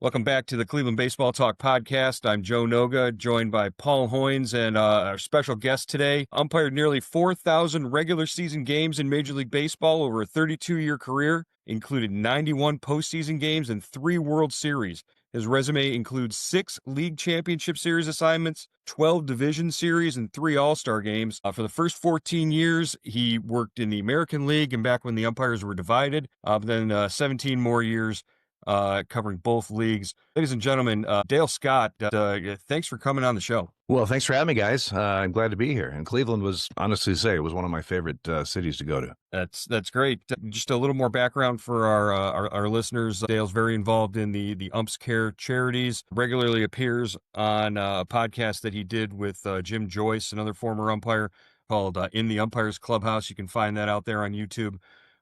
Welcome back to the Cleveland Baseball Talk podcast. I'm Joe Noga, joined by Paul Hoynes and our special guest today. Umpired nearly 4,000 regular season games in Major League Baseball over a 32-year career, included 91 postseason games and 3 World Series. His resume includes 6 League Championship Series assignments, 12 Division Series, and 3 All-Star games. For the first 14 years, he worked in the American League and back when the umpires were divided, but then 17 more years covering both leagues. Ladies and gentlemen, Dale Scott, thanks for coming on the show. Well, thanks for having me, guys. I'm glad to be here. And Cleveland was, honestly to say, it was one of my favorite cities to go to. That's great. Just a little more background for our listeners. Dale's very involved in the Umps Care charities, regularly appears on a podcast that he did with Jim Joyce, another former umpire, called In the Umpires Clubhouse. You can find that out there on YouTube.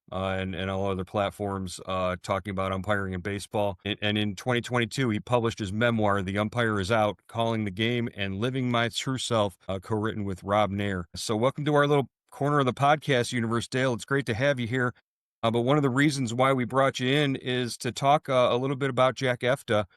And all other platforms talking about umpiring in baseball. And in 2022, he published his memoir, The Umpire is Out, Calling the Game and Living My True Self, co-written with Rob Nair. So welcome to our little corner of the podcast universe, Dale. It's great to have you here. But one of the reasons why we brought you in is to talk a little bit about Jack Efta,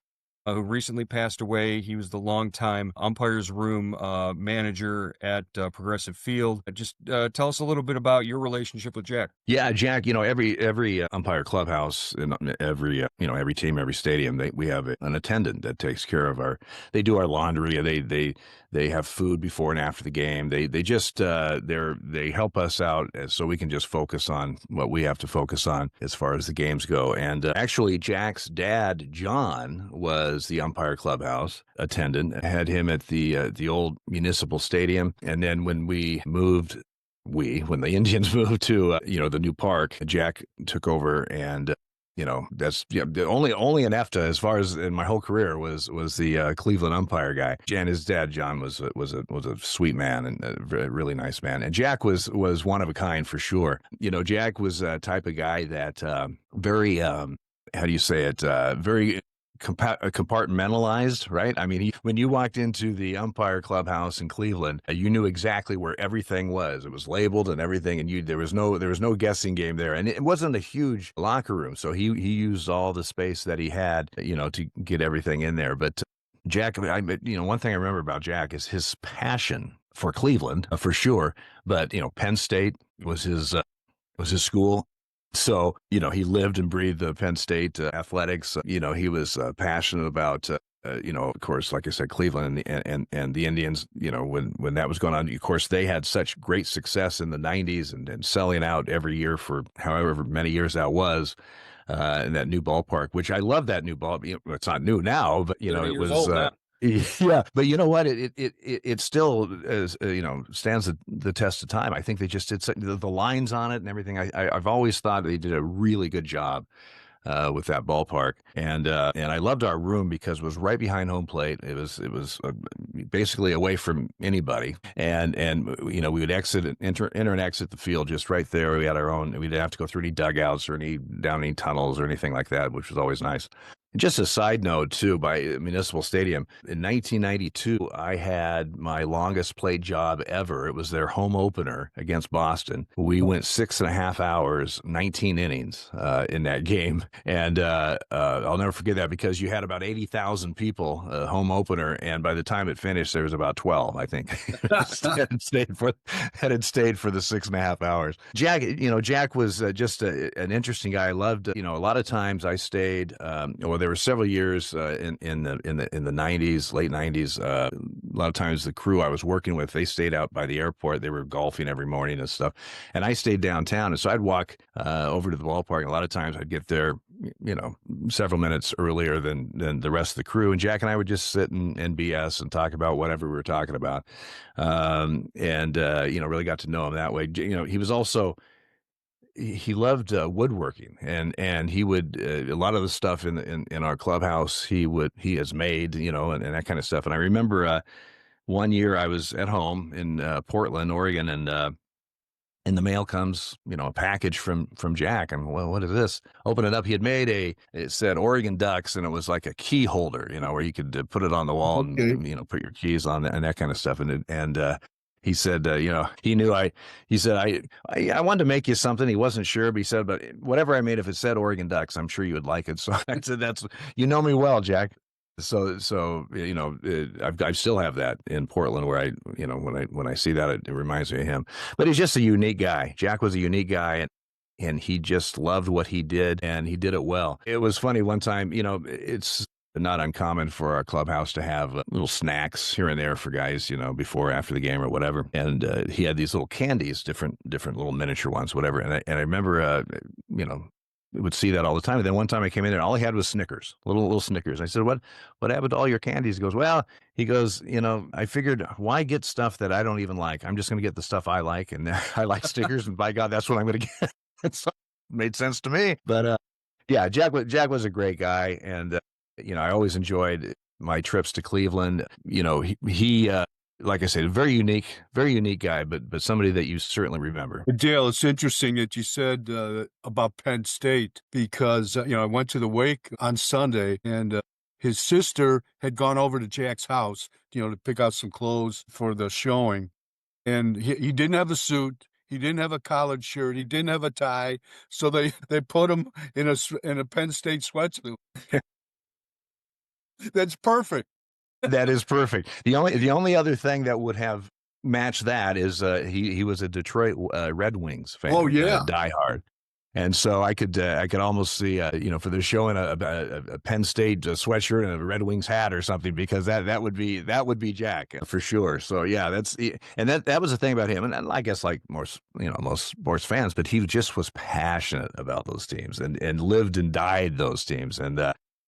who recently passed away. He was the longtime umpires room manager at Progressive Field. Just tell us a little bit about your relationship with Jack. Yeah, Jack. Every umpire clubhouse in every team, every stadium, we have an attendant that takes care of They do our laundry. They have food before and after the game. They help us out so we can just focus on what we have to focus on as far as the games go. And actually, Jack's dad, John, was the umpire clubhouse attendant. I had him at the old municipal stadium, and then when we moved, when the Indians moved to the new park, Jack took over, and that's the only an EFTA as far as in my whole career was the Cleveland umpire guy. And his dad John was a sweet man and a really nice man. And Jack was one of a kind for sure. Jack was a type of guy that very how do you say it, very compartmentalized, right? I mean, when you walked into the umpire clubhouse in Cleveland, you knew exactly where everything was. It was labeled and everything, and there was no guessing game there. And it wasn't a huge locker room, so he used all the space that he had, to get everything in there. But Jack, one thing I remember about Jack is his passion for Cleveland, for sure. But Penn State was his school. So, he lived and breathed the Penn State athletics. He was passionate about, of course, like I said, Cleveland and the Indians, when that was going on. Of course, they had such great success in the 90s and selling out every year for however many years that was. In that new ballpark, which I love that new ball. It's not new now, but, it was. Yeah, but you know what? It still is, stands the test of time. I think they just did the lines on it and everything. I've always thought they did a really good job with that ballpark, and I loved our room because it was right behind home plate. It was basically away from anybody, and we would enter and exit the field just right there. We had our own. We didn't have to go through any dugouts or down any tunnels or anything like that, which was always nice. Just a side note, too, by Municipal Stadium, in 1992, I had my longest played job ever. It was their home opener against Boston. We went 6.5 hours, 19 innings in that game. And I'll never forget that because you had about 80,000 people, home opener, and by the time it finished, there was about 12, I think, had stayed for the 6.5 hours. Jack was just an interesting guy. I loved, a lot of times I stayed, there were several years in the 90s, late 90s. A lot of times the crew I was working with, they stayed out by the airport. They were golfing every morning and stuff. And I stayed downtown. And so I'd walk over to the ballpark. And a lot of times I'd get there, several minutes earlier than the rest of the crew. And Jack and I would just sit and BS and talk about whatever we were talking about. Really got to know him that way. He was also... He loved woodworking, and he would a lot of the stuff in our clubhouse he has made, and that kind of stuff. And I remember one year I was at home in Portland, Oregon, and in the mail comes a package from Jack, and well, what is this? Open it up. He had made it said Oregon Ducks, and it was like a key holder, where you could put it on the wall and put your keys on and that kind of stuff. And He said, he knew he said, I wanted to make you something. He wasn't sure, but he said, but whatever I made, if it said Oregon Ducks, I'm sure you would like it. So I said, you know me well, Jack. So I still have that in Portland where when I see that, it reminds me of him. But he's just a unique guy. Jack was a unique guy, and he just loved what he did, and he did it well. It was funny one time, it's not uncommon for our clubhouse to have little snacks here and there for guys, before, after the game or whatever. And he had these little candies, different little miniature ones, whatever. And I remember, we would see that all the time. And then one time I came in there, all he had was Snickers, little Snickers. I said, what happened to all your candies? He goes, well, I figured, why get stuff that I don't even like? I'm just going to get the stuff I like. And I like Snickers, and by God, that's what I'm going to get. So it made sense to me. But yeah, Jack was a great guy. And, I always enjoyed my trips to Cleveland. He like I said, a very unique guy, but somebody that you certainly remember. Dale, it's interesting that you said about Penn State because, I went to the wake on Sunday, and his sister had gone over to Jack's house, to pick out some clothes for the showing. And he didn't have a suit. He didn't have a collared shirt. He didn't have a tie. So they put him in a Penn State sweatsuit. That's perfect. That is perfect. The only other thing that would have matched that is he was a Detroit Red Wings fan. Oh yeah, diehard. And so I could almost see for the show in a Penn State sweatshirt and a Red Wings hat or something, because that would be Jack for sure. So yeah, that was the thing about him, and I guess like most sports fans, but he just was passionate about those teams and lived and died those teams, and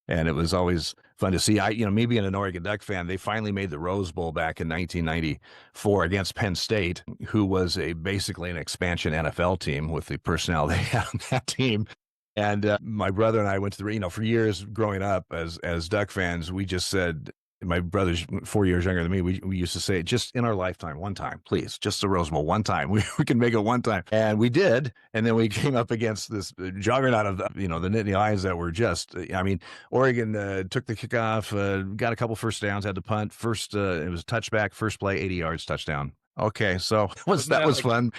it was always fun to see. Me being an Oregon Duck fan, they finally made the Rose Bowl back in 1994 against Penn State, who was basically an expansion NFL team with the personnel they had on that team. And my brother and I went to for years growing up as Duck fans, we just said, my brother's 4 years younger than me. We used to say, just in our lifetime, one time, please, just the Rose Bowl, one time. We can make it one time. And we did. And then we came up against this juggernaut of, the Nittany Lions that were just, Oregon took the kickoff, got a couple first downs, had to punt. First, it was a touchback, first play, 80 yards, touchdown. Okay, so that was fun.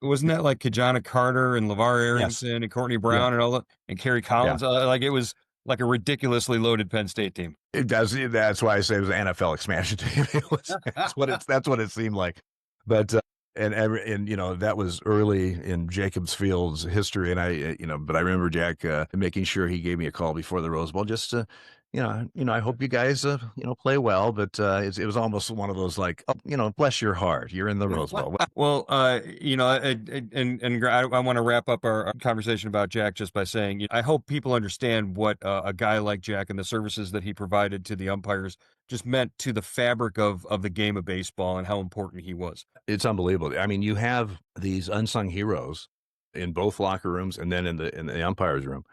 Wasn't that like Kajana Carter and LeVar Arrington and Courtney Brown and all that, and Kerry Collins? Yeah. It was like a ridiculously loaded Penn State team. It does. That's why I say it was an NFL expansion team. That's what it seemed like. But and that was early in Jacobs Field's history, and but I remember Jack making sure he gave me a call before the Rose Bowl just to. I hope you guys, play well, but it was almost one of those like, bless your heart, you're in the Rose Bowl. Well, and I want to wrap up our conversation about Jack just by saying, I hope people understand what a guy like Jack and the services that he provided to the umpires just meant to the fabric of the game of baseball and how important he was. It's unbelievable. I mean, you have these unsung heroes in both locker rooms and then in the umpires room,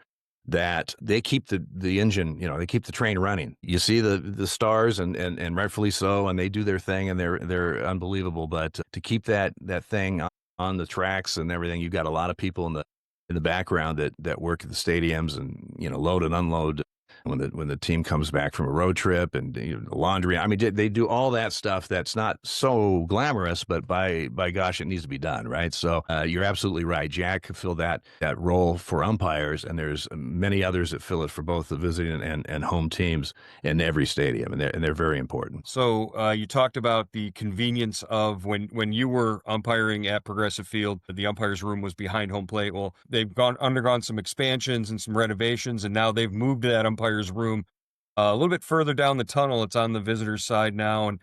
that they keep the engine, they keep the train running. You see the stars and rightfully so, and they do their thing and they're unbelievable. But to keep that thing on the tracks and everything, you've got a lot of people in the background that work at the stadiums and, load and unload when the team comes back from a road trip and laundry. I mean, they do all that stuff that's not so glamorous, but by gosh, it needs to be done, right? So you're absolutely right. Jack filled that role for umpires, and there's many others that fill it for both the visiting and home teams in every stadium, and they're very important. So you talked about the convenience of when you were umpiring at Progressive Field, the umpires room was behind home plate. Well, they've undergone some expansions and some renovations, and now they've moved to that umpires room a little bit further down the tunnel. It's on the visitor's side now, and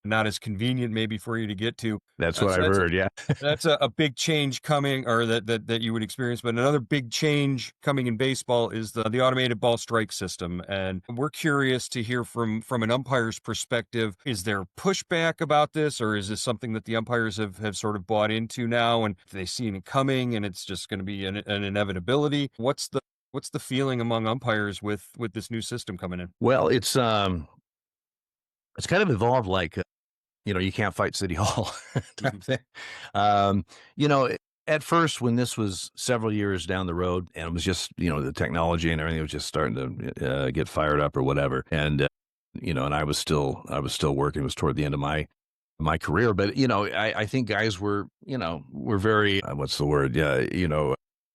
not as convenient maybe for you to get to. That's what I've heard. Yeah, that's a big change coming, or that you would experience. But another big change coming in baseball is the automated ball strike system, and we're curious to hear from an umpire's perspective. Is there pushback about this, or is this something that the umpires have sort of bought into now, and they see it coming, and it's just going to be an inevitability? What's the feeling among umpires with this new system coming in? Well, it's kind of evolved like, you can't fight City Hall type thing. At first, when this was several years down the road and it was just, the technology and everything was just starting to get fired up or whatever. And, and I was still working. It was toward the end of my my career. But, I think guys were very, what's the word? Yeah,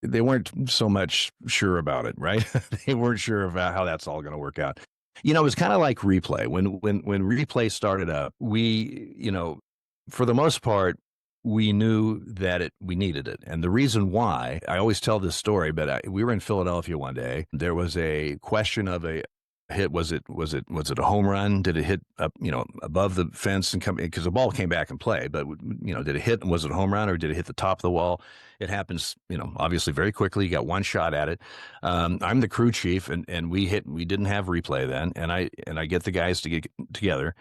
they weren't so much sure about it, right? They weren't sure about how that's all going to work out. It was kind of like replay. When replay started up, for the most part, we knew that we needed it. And the reason why, I always tell this story, but we were in Philadelphia one day. There was a question of a hit. Was it a home run? Did it hit up, above the fence and come, because the ball came back and play, but did it hit, was it a home run or did it hit the top of the wall? It happens, obviously very quickly. You got one shot at it. I'm the crew chief and we didn't have replay then. And I get the guys to get together,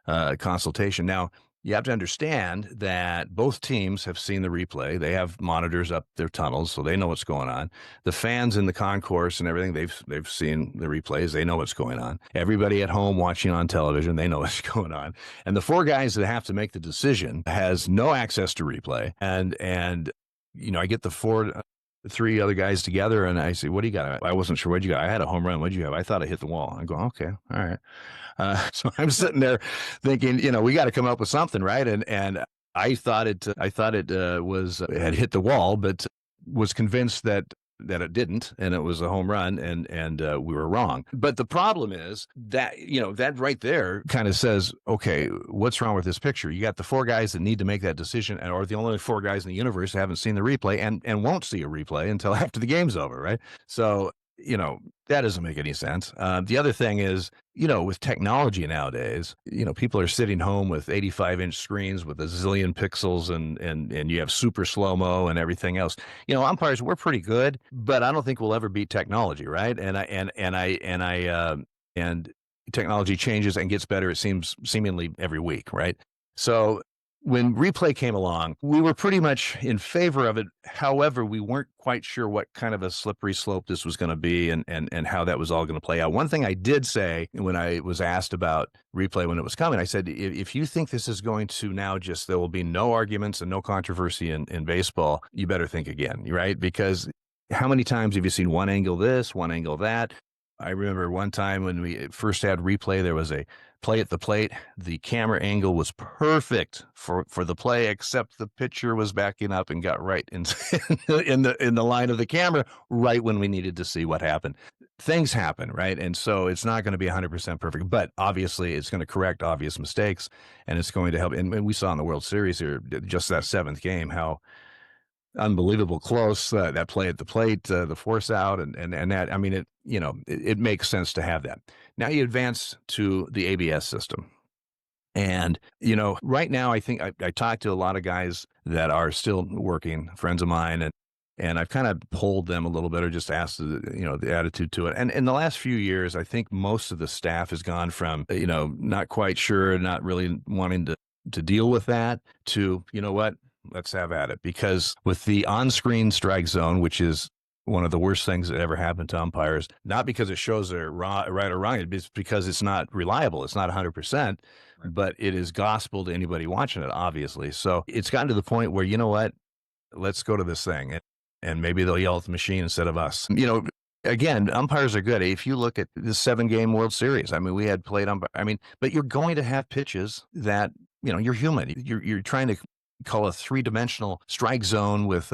consultation. Now, you have to understand that both teams have seen the replay. They have monitors up their tunnels, so they know what's going on. The fans in the concourse and everything, they've seen the replays. They know what's going on. Everybody at home watching on television, they know what's going on. And the four guys that have to make the decision has no access to replay. And I get the three other guys together, and I say, "What do you got?" I wasn't sure. What you got? I had a home run. What do you have? I thought I hit the wall. I go, "Okay, all right." So I'm sitting there thinking, we got to come up with something, right? And I thought it had hit the wall, but was convinced that it didn't, and it was a home run, and we were wrong. But the problem is that that right there kind of says, okay, what's wrong with this picture? You got the four guys that need to make that decision, or the only four guys in the universe that haven't seen the replay and won't see a replay until after the game's over, right? So that doesn't make any sense. The other thing is, with technology nowadays, people are sitting home with 85-inch screens with a zillion pixels and you have super slow-mo and everything else. Umpires, we're pretty good, but I don't think we'll ever beat technology, right? And technology changes and gets better, it seems, seemingly every week, right? So when replay came along, we were pretty much in favor of it. However, we weren't quite sure what kind of a slippery slope this was going to be and how that was all going to play out. One thing I did say when I was asked about replay when it was coming, I said, if you think this is going to now there will be no arguments and no controversy in baseball, you better think again, right? Because how many times have you seen one angle this, one angle that? I remember one time when we first had replay, there was a play at the plate. The camera angle was perfect for the play, except the pitcher was backing up and got right in the line of the camera right when we needed to see what happened. Things happen, right? And so it's not going to be 100% perfect, but obviously it's going to correct obvious mistakes, and it's going to help. And we saw in the World Series here, just that seventh game, how unbelievable close that play at the plate, the force out, and that, I mean, it makes sense to have that. Now you advance to the ABS system. And, right now, I think I talked to a lot of guys that are still working, friends of mine, and I've kind of polled them a little bit or just asked, the attitude to it. And in the last few years, I think most of the staff has gone from, not quite sure, not really wanting to deal with that to, what? Let's have at it. Because with the on-screen strike zone, which is one of the worst things that ever happened to umpires, not because it shows they're right or wrong, it's because it's not reliable. It's not 100%, right. But it is gospel to anybody watching it, obviously. So it's gotten to the point where, let's go to this thing. And maybe they'll yell at the machine instead of us. Again, umpires are good. If you look at the 7-game World Series, I mean, we had played umpire. But you're going to have pitches that, you're human. You're trying to call a 3-dimensional strike zone with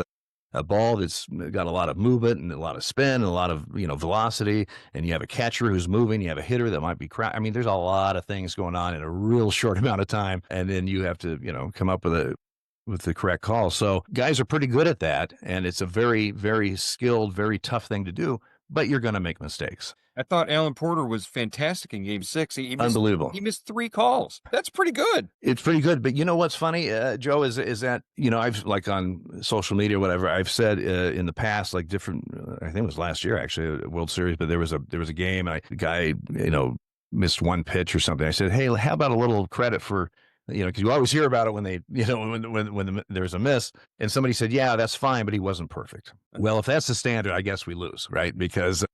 a ball that's got a lot of movement and a lot of spin and a lot of velocity, and you have a catcher who's moving, you have a hitter that might be there's a lot of things going on in a real short amount of time, and then you have to come up with the correct call. So guys are pretty good at that, and it's a very, very skilled, very tough thing to do, but you're going to make mistakes. I thought Alan Porter was fantastic in Game 6. Unbelievable. He missed 3 calls. That's pretty good. It's pretty good. But what's funny, Joe, is that, I've, like, on social media or whatever, I've said in the past, like, different, I think it was last year, actually, a World Series, but there was a game, and the guy, missed one pitch or something. I said, hey, how about a little credit for, because you always hear about it when they, when there's a miss. And somebody said, yeah, that's fine, but he wasn't perfect. Well, if that's the standard, I guess we lose, right? Because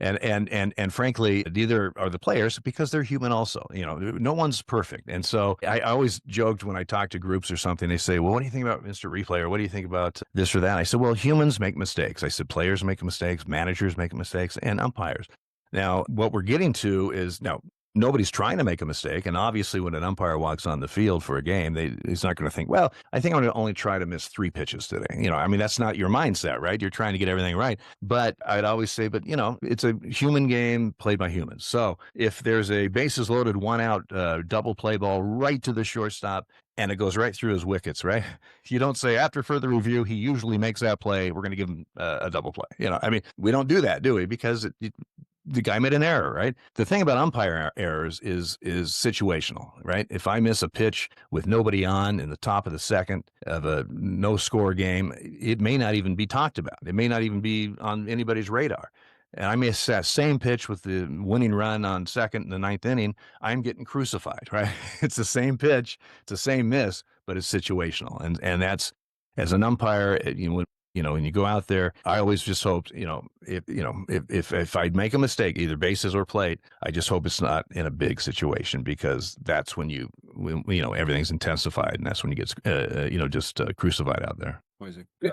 and frankly, neither are the players, because they're human also. No one's perfect. And so I always joked when I talk to groups or something, they say, well, what do you think about Mr. Replay? Or what do you think about this or that? I said, well, humans make mistakes. I said, players make mistakes, managers make mistakes, and umpires. Now, what we're getting to is, now, nobody's trying to make a mistake. And obviously, when an umpire walks on the field for a game, he's not going to think, well, I think I'm going to only try to miss 3 pitches today. I mean, that's not your mindset, right? You're trying to get everything right. But I'd always say, but it's a human game played by humans. So if there's a bases loaded, 1 out, double play ball right to the shortstop, and it goes right through his wickets, right? You don't say, after further review, he usually makes that play, we're going to give him a double play. I mean, we don't do that, do we? Because the guy made an error, right? The thing about umpire errors is situational, right? If I miss a pitch with nobody on in the top of the second of a no-score game, it may not even be talked about. It may not even be on anybody's radar. And I miss that same pitch with the winning run on second in the 9th inning, I'm getting crucified, right? It's the same pitch, it's the same miss, but it's situational. And that's, as an umpire, when you go out there, I always just hoped, if I'd make a mistake, either bases or plate, I just hope it's not in a big situation, because that's when everything's intensified, and that's when you get, just crucified out there.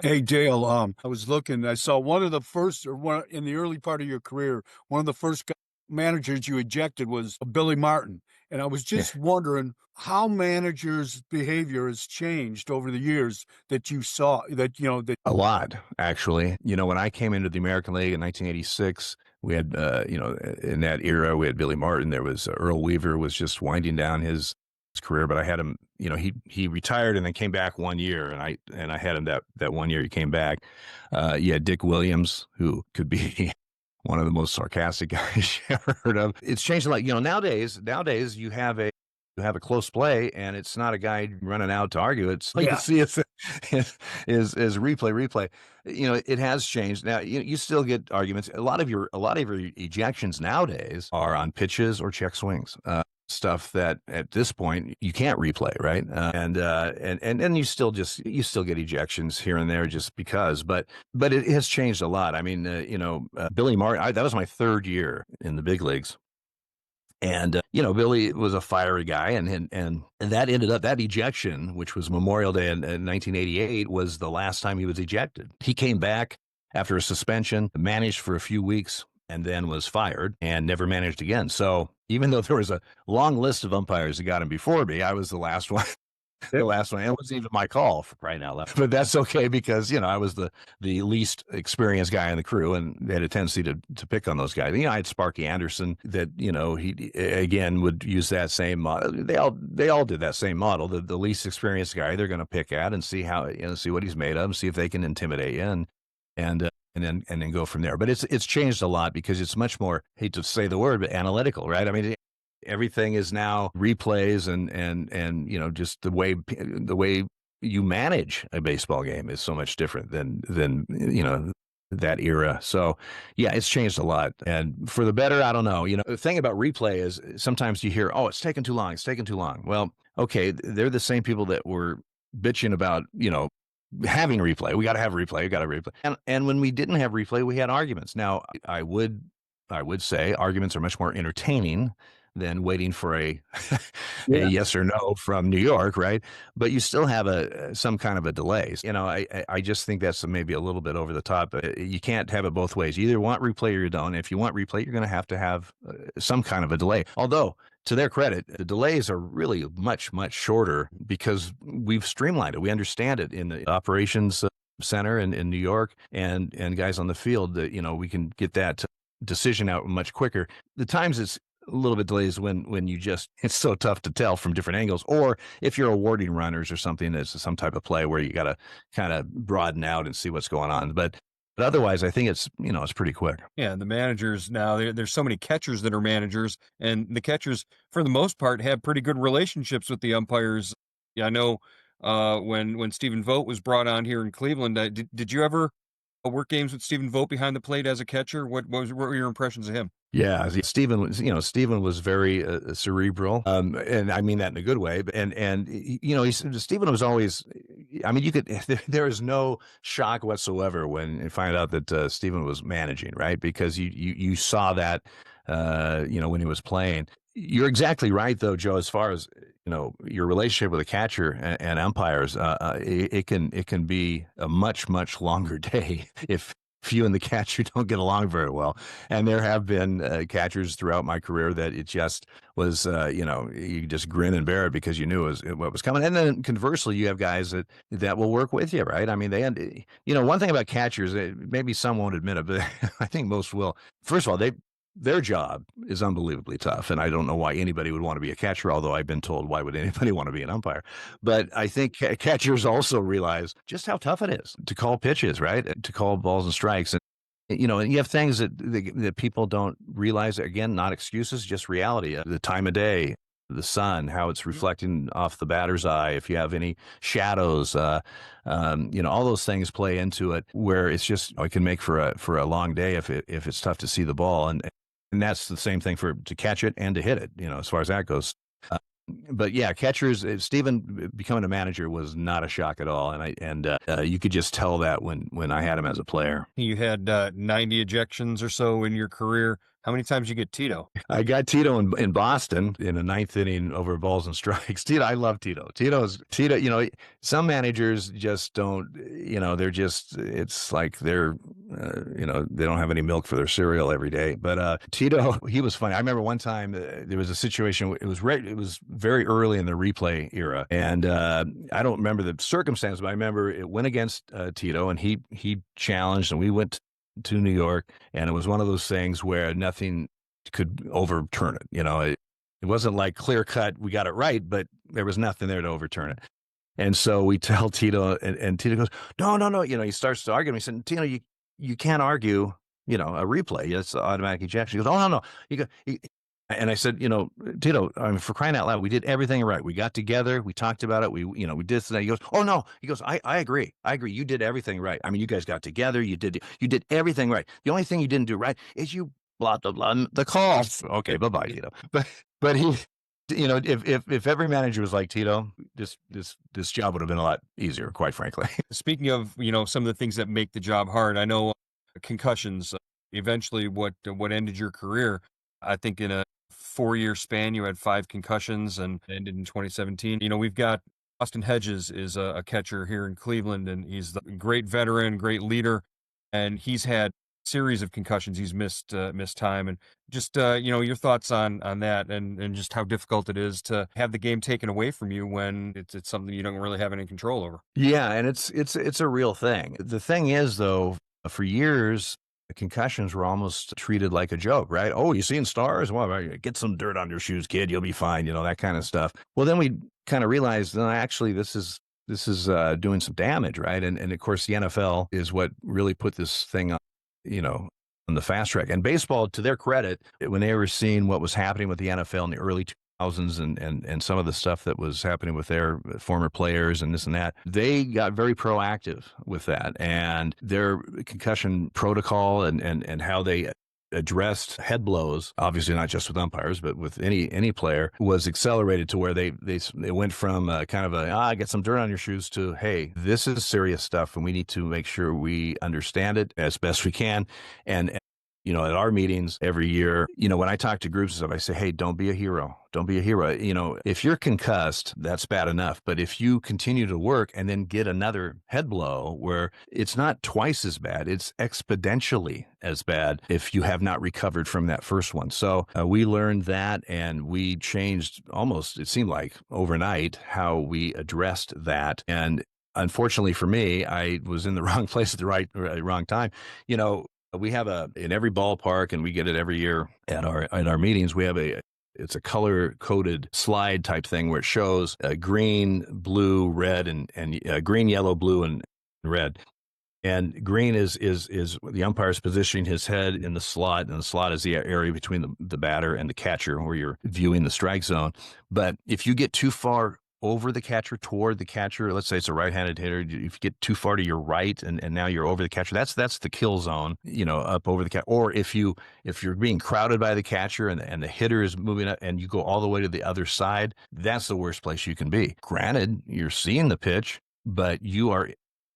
Hey, Dale, I was looking, I saw one in the early part of your career, one of the first managers you ejected was Billy Martin. And I was just wondering how managers' behavior has changed over the years that you saw A lot, actually. When I came into the American League in 1986, we had, in that era, we had Billy Martin. There was Earl Weaver was just winding down his career, but I had him, he retired and then came back 1 year, and I had him that 1 year he came back. You had Dick Williams, who could be one of the most sarcastic guys you ever heard of. It's changed a lot. Nowadays you have a close play, and it's not a guy running out to argue. It's you can see is replay. It has changed. Now you still get arguments. A lot of your ejections nowadays are on pitches or check swings. Stuff that at this point you can't replay, right? And you still get ejections here and there just because, but it has changed a lot. I mean, Billy Martin, that was my 3rd year in the big leagues. And, Billy was a fiery guy, and that ended up, that ejection, which was Memorial Day in 1988, was the last time he was ejected. He came back after a suspension, managed for a few weeks, and then was fired and never managed again. So even though there was a long list of umpires that got him before me, I was the last one. The last one. It wasn't even my call for crying out loud. But that's okay, because, I was the least experienced guy in the crew, and they had a tendency to pick on those guys. I had Sparky Anderson that, he again would use that same model. They all did that same model. The least experienced guy they're going to pick at and see see what he's made of, see if they can intimidate you, and then go from there. But it's changed a lot, because it's much more, hate to say the word, but analytical, right? I mean, everything is now replays, and just the way you manage a baseball game is so much different than that era. So yeah, it's changed a lot, and for the better. I don't know. The thing about replay is sometimes you hear, oh, it's taking too long. Well, okay, they're the same people that were bitching about having replay. We got to have replay. We got to replay. And when we didn't have replay, we had arguments. Now, I would say arguments are much more entertaining than waiting for a yes or no from New York, right? But you still have some kind of a delay. I just think that's maybe a little bit over the top. You can't have it both ways. You either want replay or you don't. If you want replay, you're going to have some kind of a delay. Although, to their credit, the delays are really much, much shorter, because we've streamlined it. We understand it in the operations center in New York, and guys on the field that, we can get that decision out much quicker. The times it's a little bit delays when it's so tough to tell from different angles, or if you're awarding runners or something, that's some type of play where you got to kind of broaden out and see what's going on. But otherwise, I think it's pretty quick. Yeah, the managers now, there's so many catchers that are managers, and the catchers, for the most part, have pretty good relationships with the umpires. Yeah, I know when Stephen Vogt was brought on here in Cleveland, did you ever work games with Stephen Vogt behind the plate as a catcher? What were your impressions of him? Yeah, Stephen was very cerebral, and I mean that in a good way. And Stephen was always, I mean, there is no shock whatsoever when you find out that Stephen was managing, right? Because you saw that, when he was playing. You're exactly right, though, Joe. As far as your relationship with a catcher and umpires, it can be a much, much longer day if you and the catcher don't get along very well. And there have been catchers throughout my career that it just was, you just grin and bear it because you knew what was coming. And then conversely, you have guys that will work with you, right? I mean, one thing about catchers, maybe some won't admit it, but I think most will. First of all, their job is unbelievably tough, and I don't know why anybody would want to be a catcher, although I've been told why would anybody want to be an umpire. But I think catchers also realize just how tough it is to call pitches, right? To call balls and strikes. And you have things that people don't realize. Again, not excuses, just reality. The time of day, the sun, how it's reflecting off the batter's eye, if you have any shadows, all those things play into it, where it's just, it can make for a long day if it's tough to see the ball. And that's the same thing to catch it and to hit it, as far as that goes. But yeah, catchers, Stephen becoming a manager was not a shock at all. And you could just tell that when I had him as a player. You had 90 ejections or so in your career. How many times did you get Tito? I got Tito in Boston in the ninth inning over balls and strikes. Tito, I love Tito. Tito, some managers just don't, it's like they're, they don't have any milk for their cereal every day. But Tito, he was funny. I remember one time there was a situation, it was very early in the replay era. And I don't remember the circumstance, but I remember it went against Tito, and he challenged, and we went to New York, and it was one of those things where nothing could overturn it. It wasn't like clear cut, we got it right, but there was nothing there to overturn it. And so we tell Tito, and Tito goes, no. He starts to argue. He said, Tito, you can't argue, a replay. It's automatic ejection. He goes, oh, no. And I said, Tito, I mean, for crying out loud, we did everything right. We got together, we talked about it, we did this. He goes, oh no. He goes, I agree. You did everything right. I mean, you guys got together, you did everything right. The only thing you didn't do right is you blah blah blah the call. Okay, bye, Tito. But he, if every manager was like Tito, this job would have been a lot easier, quite frankly. Speaking of, some of the things that make the job hard, I know concussions. Eventually, what ended your career? I think in a 4-year span, you had 5 concussions and ended in 2017. We've got Austin Hedges is a catcher here in Cleveland, and he's a great veteran, great leader, and he's had a series of concussions. He's missed time, and just your thoughts on that, and just how difficult it is to have the game taken away from you when it's something you don't really have any control over. Yeah, and it's a real thing. The thing is, though, for years, concussions were almost treated like a joke, right? Oh, you seeing stars? Well, get some dirt on your shoes, kid. You'll be fine. that kind of stuff. Well, then we kind of realized, no, actually, this is doing some damage, right? And of course, the NFL is what really put this thing on, on the fast track. And baseball, to their credit, when they were seeing what was happening with the NFL in the early 2000s and some of the stuff that was happening with their former players and this and that, they got very proactive with that. And their concussion protocol and how they addressed head blows, obviously not just with umpires, but with any player, was accelerated to where they went from kind of get some dirt on your shoes to, hey, this is serious stuff, and we need to make sure we understand it as best we can. And at our meetings every year, when I talk to groups and stuff, I say, hey, don't be a hero. Don't be a hero. If you're concussed, that's bad enough. But if you continue to work and then get another head blow where it's not twice as bad, it's exponentially as bad if you have not recovered from that first one. So we learned that, and we changed almost, it seemed like overnight, how we addressed that. And unfortunately for me, I was in the wrong place at the wrong time. We have in every ballpark, and we get it every year at our meetings, we have it's a color-coded slide type thing where it shows green, blue, red, and green, yellow, blue, and red. And green is the umpire's positioning his head in the slot, and the slot is the area between the batter and the catcher where you're viewing the strike zone. But if you get too far over the catcher, toward the catcher, let's say it's a right-handed hitter, if you get too far to your right and now you're over the catcher, that's the kill zone, up over the catcher. Or if you're being crowded by the catcher and the hitter is moving up and you go all the way to the other side, that's the worst place you can be. Granted, you're seeing the pitch, but you are,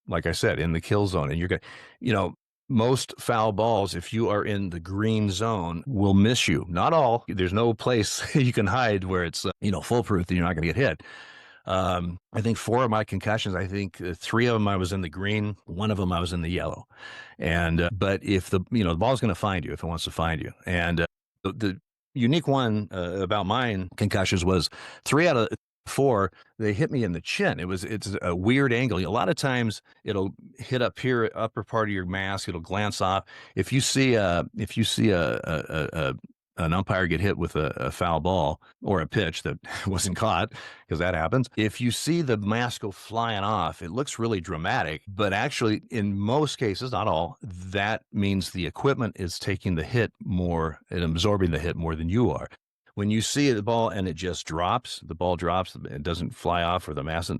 like I said, in the kill zone, and you're going, most foul balls, if you are in the green zone, will miss you. Not all. There's no place you can hide where it's, foolproof that you're not going to get hit. I think 4 of my concussions, I think 3 of them I was in the green, 1 of them I was in the yellow. And but if the ball's going to find you if it wants to find you. And the unique one about mine concussions was 3 out of 4 they hit me in the chin. It's a weird angle. A lot of times it'll hit up here, upper part of your mask. It'll glance off. If you see an umpire get hit with a foul ball or a pitch that wasn't caught, because that happens. If you see the mask go flying off, it looks really dramatic, but actually in most cases, not all, that means the equipment is taking the hit more and absorbing the hit more than you are. When you see the ball and it just drops, the ball drops, it doesn't fly off or the mask,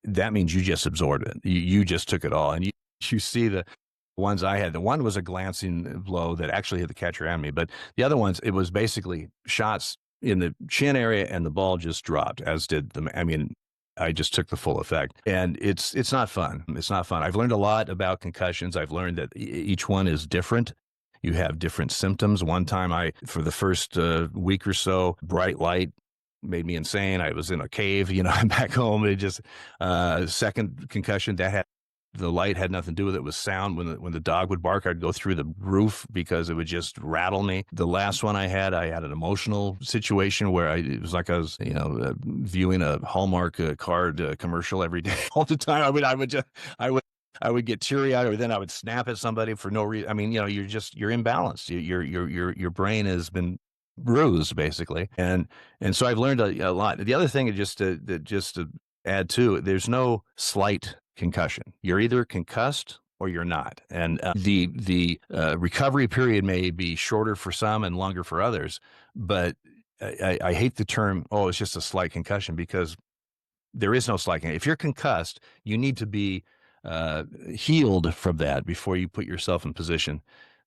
that means you just absorbed it. You just took it all. And you see the ones I had. The one was a glancing blow that actually hit the catcher and me, but the other ones, it was basically shots in the chin area and the ball just dropped, as did I just took the full effect, and it's not fun. It's not fun. I've learned a lot about concussions. I've learned that each one is different. You have different symptoms. One time for the first week or so, bright light made me insane. I was in a cave, I'm back home. It just, second concussion, the light had nothing to do with it. It was sound. When the dog would bark, I'd go through the roof because it would just rattle me. The last one I had an emotional situation where it was like I was, viewing a Hallmark card commercial every day all the time. I would get teary eyed, or then I would snap at somebody for no reason. I mean, you're imbalanced. Your brain has been bruised basically, and so I've learned a lot. The other thing is just to add to, there's no slight concussion. You're either concussed or you're not, and the recovery period may be shorter for some and longer for others. But I hate the term, it's just a slight concussion, because there is no slight. If you're concussed, you need to be healed from that before you put yourself in position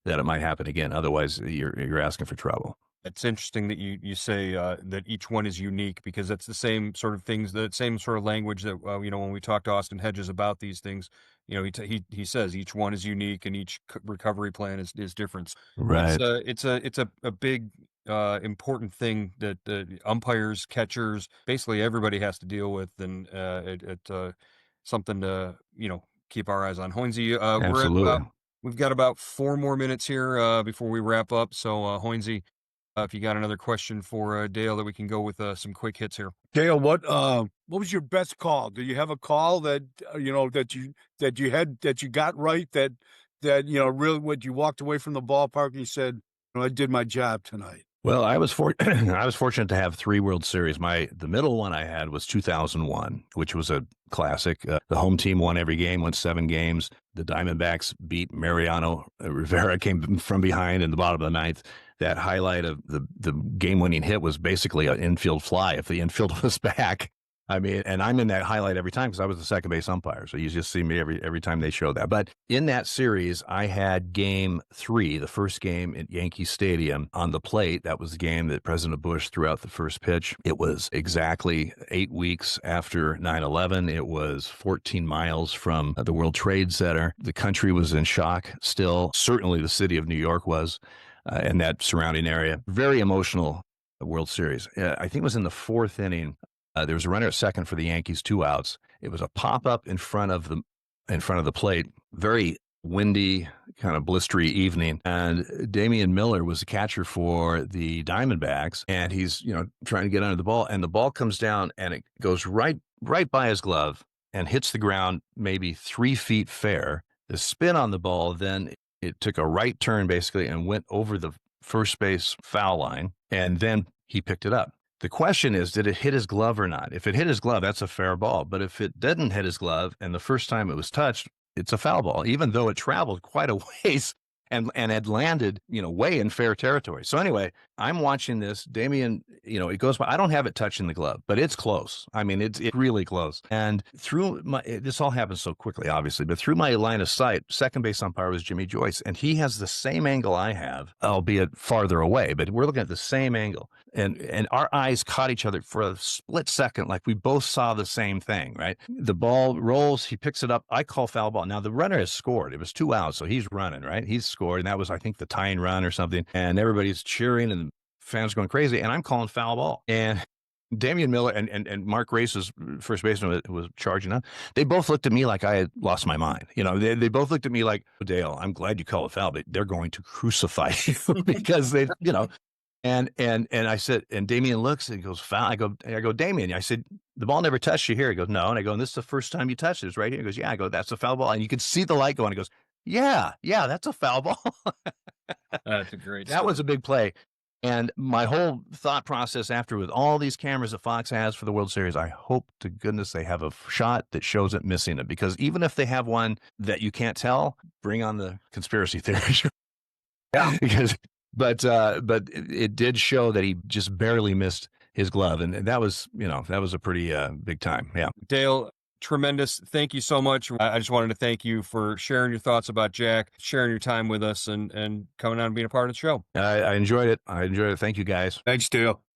that it might happen again. Otherwise, you're asking for trouble. It's interesting that you say that each one is unique, because that's the same sort of things, the same sort of language that when we talk to Austin Hedges about these things, he says each one is unique and each recovery plan is different. Right. It's a big important thing that umpires, catchers, basically everybody has to deal with, and it's something to keep our eyes on. Hoynesy, Absolutely. we've got about 4 more minutes here before we wrap up. So Hoynesy, if you got another question for Dale, that we can go with some quick hits here. Dale, what was your best call? Do you have a call that that you got right, that really, when you walked away from the ballpark and you said, I did my job tonight? Well, I was fortunate to have 3 World Series. The middle one I had was 2001, which was a classic. The home team won every game, went 7 games. The Diamondbacks beat Mariano Rivera, came from behind in the bottom of the 9th. That highlight of the game-winning hit was basically an infield fly if the infield was back. I mean, and I'm in that highlight every time because I was the second base umpire. So you just see me every time they show that. But in that series, I had game 3, the first game at Yankee Stadium, on the plate. That was the game that President Bush threw out the first pitch. It was exactly 8 weeks after 9/11. It was 14 miles from the World Trade Center. The country was in shock still. Certainly the city of New York was, and that surrounding area. Very emotional World Series. I think it was in the 4th inning. There was a runner at second for the Yankees, 2 outs. It was a pop-up in front of the plate. Very windy, kind of blistery evening. And Damian Miller was the catcher for the Diamondbacks, and he's trying to get under the ball, and the ball comes down and it goes right by his glove and hits the ground maybe 3 feet fair. The spin on the ball, then it took a right turn basically and went over the first base foul line, and then he picked it up. The question is, did it hit his glove or not? If it hit his glove, that's a fair ball. But if it didn't hit his glove and the first time it was touched, it's a foul ball, even though it traveled quite a ways and had landed, way in fair territory. So anyway, I'm watching this. Damian, it goes by. I don't have it touching the glove, but it's close. I mean, it's really close. And this all happens so quickly, obviously, but through my line of sight, second base umpire was Jimmy Joyce, and he has the same angle I have, albeit farther away, but we're looking at the same angle. And our eyes caught each other for a split second, like we both saw the same thing, right? The ball rolls, he picks it up. I call foul ball. Now, the runner has scored. It was 2 outs, so he's running, right? He's scored, and that was, I think, the tying run or something. And everybody's cheering, and fans going crazy, and I'm calling foul ball. And Damian Miller and Mark Grace was first baseman was charging up. They both looked at me like I had lost my mind. They both looked at me like, Dale, I'm glad you call it foul, but they're going to crucify you because and I said, and Damian looks and he goes, foul. I go, Damian. I said, the ball never touched you here. He goes, no. And I go, and this is the first time you touched it. It's right here. He goes, yeah. I go, that's a foul ball. And you could see the light going. He goes, yeah, that's a foul ball. That's a great That was a big play. And my whole thought process after, with all these cameras that Fox has for the World Series, I hope to goodness they have a shot that shows it missing it. Because even if they have one that you can't tell, bring on the conspiracy theories. Yeah. But it did show that he just barely missed his glove. And that was a pretty big time. Yeah. Dale, tremendous. Thank you so much. I just wanted to thank you for sharing your thoughts about Jack, sharing your time with us, and coming on and being a part of the show. I enjoyed it. Thank you, guys. Thanks, Dale.